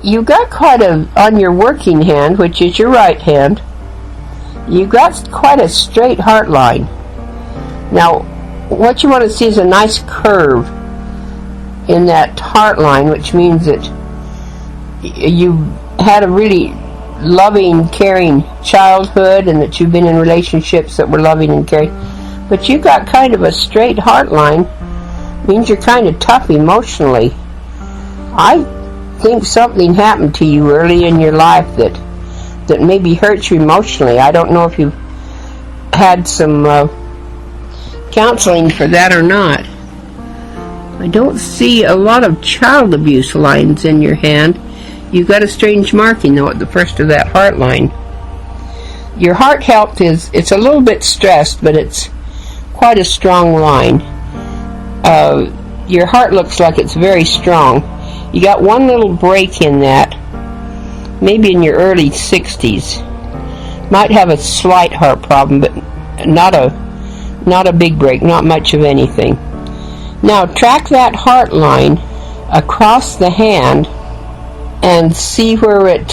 you got quite a, on your working hand, which is your right hand, you got quite a straight heart line. Now, what you want to see is a nice curve in that heart line, which means that you had a really loving, caring childhood, and that you've been in relationships that were loving and caring. But you got kind of a straight heart line, means you're kind of tough emotionally. I think something happened to you early in your life that maybe hurt you emotionally. I don't know if you've had some counseling for that or not. I don't see a lot of child abuse lines in your hand. You've got a strange marking though at the first of that heart line. Your heart health it's a little bit stressed, but it's quite a strong line. Your heart looks like it's very strong. You got one little break in that, maybe in your early 60s. Might have a slight heart problem, but not a big break, not much of anything. Now track that heart line across the hand and see where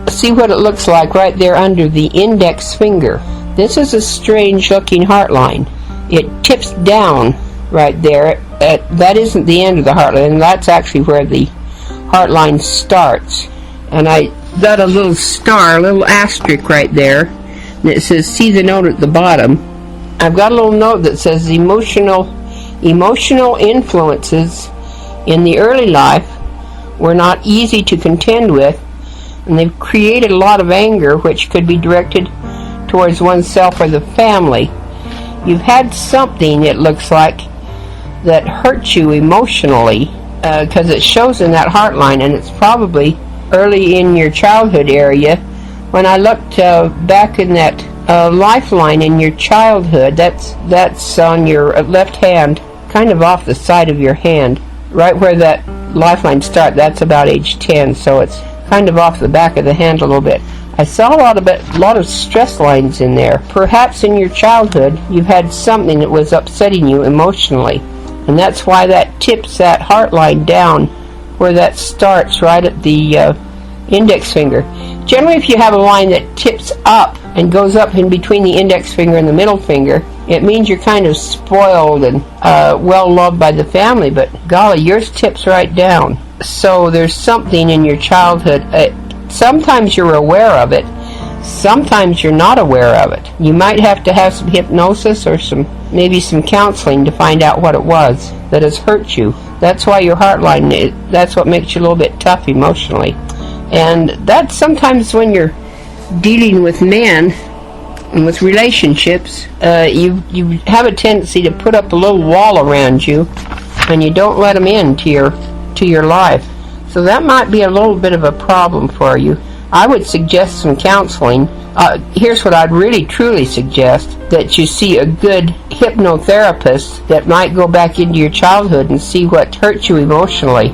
see what it looks like right there under the index finger. This is a strange looking heart line. It tips down right there. That isn't the end of the heart line. That's actually where the heart line starts. And I got a little star, a little asterisk right there, and it says see the note at the bottom. I've got a little note that says emotional influences in the early life were not easy to contend with, and they've created a lot of anger which could be directed towards oneself or the family. You've had something, it looks like, that hurt you emotionally, because it shows in that heart line, and it's probably early in your childhood area. When I looked back in that lifeline in your childhood, that's on your left hand, kind of off the side of your hand, right where that lifeline starts. That's about age 10, so it's kind of off the back of the hand a little bit. I saw a lot of stress lines in there. Perhaps in your childhood you've had something that was upsetting you emotionally, and that's why that tips that heart line down where that starts, right at the index finger. Generally, if you have a line that tips up and goes up in between the index finger and the middle finger, it means you're kind of spoiled and well loved by the family, but golly, yours tips right down. So there's something in your childhood. Sometimes you're aware of it, sometimes you're not aware of it. You might have to have some hypnosis or maybe some counseling to find out what it was that has hurt you. That's why your heart line, that's what makes you a little bit tough emotionally. And that's sometimes when you're dealing with men and with relationships, you have a tendency to put up a little wall around you, and you don't let them in to your life. So that might be a little bit of a problem for you. I would suggest some counseling. Here's what I'd really truly suggest: that you see a good hypnotherapist that might go back into your childhood and see what hurt you emotionally.